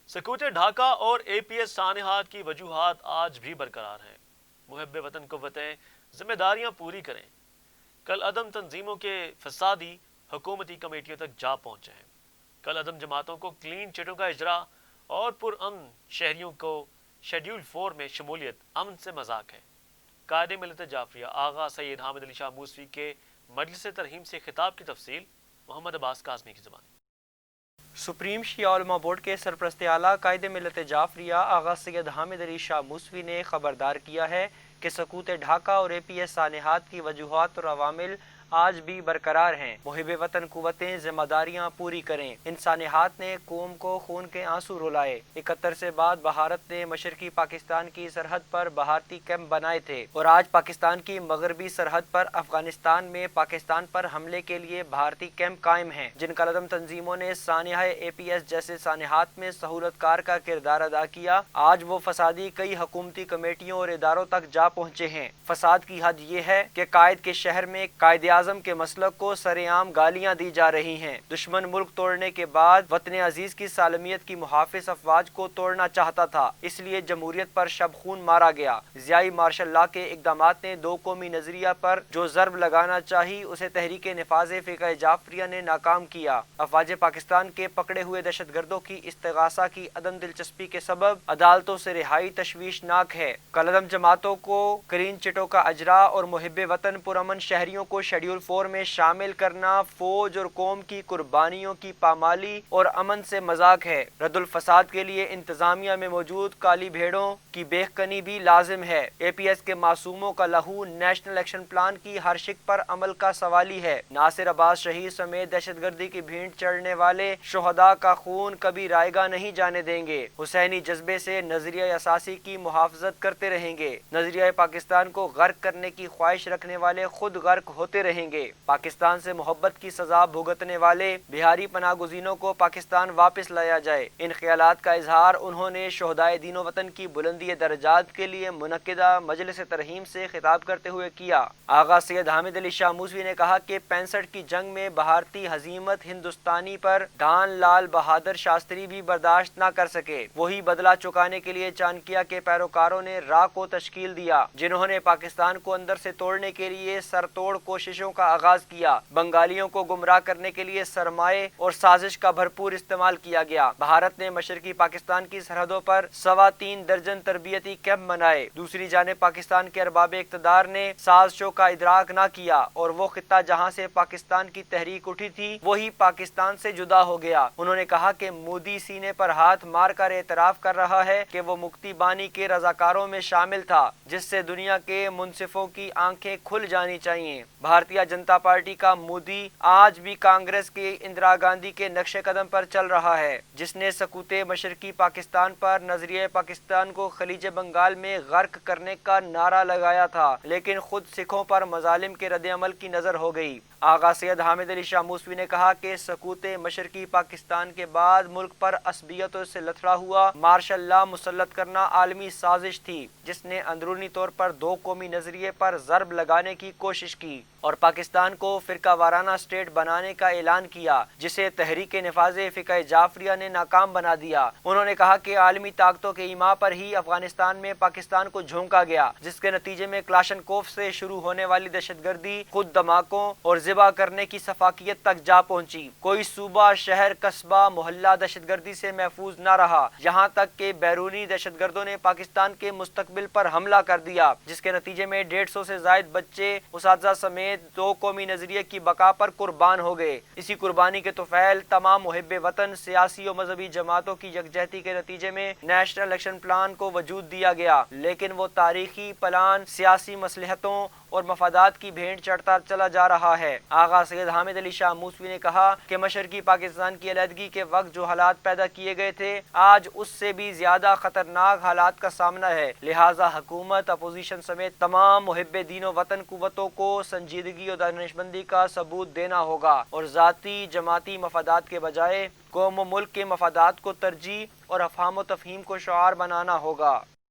سکوت ڈھاکہ اور اے P S سانحات کی وجوہات آج بھی برقرار ہیں۔ محب وطن قوتیں ذمہ داریاں پوری کریں۔ کل عدم تنظیموں کے فسادی حکومتی کمیٹیوں تک جا پہنچے ہیں۔ کل عدم جماعتوں کو کلین چٹوں کا اجرا اور پرامن شہریوں کو شیڈیول 4 میں شمولیت امن سے مذاق ہے۔ قائد ملت جعفریہ آغا سید حامد علی شاہ موسوی کے مجلس ترحیم سے خطاب کی تفصیل محمد عباس کاظمی کی زبان۔ سپریم شیعہ علماء بورڈ کے سرپرست اعلیٰ قائد ملت جعفریہ آغا سید حامد علی شاہ موسوی نے خبردار کیا ہے کہ سکوت ڈھاکہ اور اے پی ایس سانحات کی وجوہات اور عوامل آج بھی برقرار ہیں۔ محب وطن قوتیں ذمہ داریاں پوری کریں۔ ان سانحات نے قوم کو خون کے آنسو رلائے۔ 71 سے بعد بھارت نے مشرقی پاکستان کی سرحد پر بھارتی کیمپ بنائے تھے اور آج پاکستان کی مغربی سرحد پر افغانستان میں پاکستان پر حملے کے لیے بھارتی کیمپ قائم ہیں، جن کالعدم تنظیموں نے سانحہ اے پی ایس جیسے سانحات میں سہولت کار کا کردار ادا کیا۔ آج وہ فسادی کئی حکومتی کمیٹیوں اور اداروں تک جا پہنچے ہیں۔ فساد کی حد یہ ہے کہ قائد کے شہر میں قائد اعظم کے مسلک کو سر عام گالیاں دی جا رہی ہیں۔ دشمن ملک توڑنے کے بعد وطن عزیز کی سالمیت کی محافظ افواج کو توڑنا چاہتا تھا، اس لیے جمہوریت پر شب خون مارا گیا۔ ضیائی مارشل لاء کے اقدامات نے دو قومی نظریہ پر جو ضرب لگانا چاہی اسے تحریک نفاذ فقہ جعفریہ نے ناکام کیا۔ افواج پاکستان کے پکڑے ہوئے دہشت گردوں کی استغاثہ کی عدم دلچسپی کے سبب عدالتوں سے رہائی تشویشناک ہے۔ کالعدم جماعتوں کو کلین چٹوں کا اجرا اور محب وطن پرامن شہریوں کو شیڈیول 4 میں شامل کرنا فوج اور قوم کی قربانیوں کی پامالی اور امن سے مذاق ہے۔ رد الفساد کے لیے انتظامیہ میں موجود کالی بھیڑوں کی بیخ کنی بھی لازم ہے۔ اے پی ایس کے معصوموں کا لہو نیشنل ایکشن پلان کی ہر شق پر عمل کا سوالی ہے۔ ناصر عباس شہید سمیت دہشت گردی کی بھینٹ چڑھنے والے شہداء کا خون کبھی رائیگاں نہیں جانے دیں گے۔ حسینی جذبے سے نظریہ اساسی کی محافظت کرتے رہیں گے۔ نظریہ پاکستان کو غرق کرنے کی خواہش رکھنے والے خود غرق ہوتے رہیں گے۔ پاکستان سے محبت کی سزا بھگتنے والے بہاری پناہ گزینوں کو پاکستان واپس لایا جائے۔ ان خیالات کا اظہار انہوں نے شہدائے دین و وطن کی بلندی درجات کے لیے منعقدہ مجلس ترحیم سے خطاب کرتے ہوئے کیا۔ آغا سید حامد علی شاہ موسوی نے کہا کہ 65 کی جنگ میں بھارتی ہزیمت ہندوستانی پر ڈان لال بہادر شاستری بھی برداشت نہ کر سکے۔ وہی بدلہ چکانے کے لیے چانکیہ کے پیروکاروں نے را کو تشکیل دیا، جنہوں نے پاکستان کو اندر سے توڑنے کے لیے سر توڑ کوششوں کا آغاز کیا۔ بنگالیوں کو گمراہ کرنے کے لیے سرمائے اور سازش کا بھرپور استعمال کیا گیا۔ بھارت نے مشرقی پاکستان کی سرحدوں پر 3.25 درجن تربیتی کیمپ بنائے۔ دوسری جانب پاکستان کے ارباب اقتدار نے سازشوں کا ادراک نہ کیا اور وہ خطہ جہاں سے پاکستان کی تحریک اٹھی تھی وہی پاکستان سے جدا ہو گیا۔ انہوں نے کہا کہ مودی سینے پر ہاتھ مار کر اعتراف کر رہا ہے کہ وہ مکتی بانی کے رضاکاروں میں شامل تھا، جس سے دنیا کے منصفوں کی آنکھیں کھل جانی چاہیے۔ بھارتیہ جنتا پارٹی کا مودی آج بھی کانگریس کے اندرا گاندھی کے نقش قدم پر چل رہا ہے، جس نے سکوت مشرقی پاکستان پر نظریہ پاکستان کو خلیج بنگال میں غرق کرنے کا نعرہ لگایا تھا، لیکن خود سکھوں پر مظالم کے رد عمل کی نظر ہو گئی۔ آغا سید حامد علی شاہ موسوی نے کہا کہ سکوت مشرقی پاکستان کے بعد ملک پر عصبیتوں سے لتھڑا ہوا مارشل لا مسلط کرنا عالمی سازش تھی، جس نے اندرونی طور پر دو قومی نظریے پر ضرب لگانے کی کوشش کی اور پاکستان کو فرقہ وارانہ اسٹیٹ بنانے کا اعلان کیا، جسے تحریک نفاذ فقہ جعفریہ نے ناکام بنا دیا۔ انہوں نے کہا کہ عالمی طاقتوں کے ایما پر ہی افغانستان میں پاکستان کو جھونکا گیا، جس کے نتیجے میں کلاشنکوف سے شروع ہونے والی دہشت گردی خود دھماکوں اور ذبح کرنے کی سفاکیت تک جا پہنچی۔ کوئی صوبہ، شہر، قصبہ، محلہ دہشت گردی سے محفوظ نہ رہا، یہاں تک کہ بیرونی دہشت گردوں نے پاکستان کے مستقبل پر حملہ کر دیا، جس کے نتیجے میں 150 سے زائد بچے، اساتذہ سمیت دو قومی نظریے کی بقا پر قربان ہو گئے۔ اسی قربانی کے طفیل تمام محب وطن سیاسی و مذہبی جماعتوں کی یکجہتی کے نتیجے میں نیشنل ایکشن پلان کو وجود دیا گیا، لیکن وہ تاریخی پلان سیاسی مصلحتوں اور مفادات کی بھینٹ چڑھتا چلا جا رہا ہے۔ آغا سید حامد علی شاہ موسوی نے کہا کہ مشرقی پاکستان کی علیحدگی کے وقت جو حالات پیدا کیے گئے تھے، آج اس سے بھی زیادہ خطرناک حالات کا سامنا ہے، لہٰذا حکومت، اپوزیشن سمیت تمام محب دین و وطن قوتوں کو سنجیدگی اور دانشمندی کا ثبوت دینا ہوگا اور ذاتی جماعتی مفادات کے بجائے قوم و ملک کے مفادات کو ترجیح اور افہام و تفہیم کو شعار بنانا ہوگا۔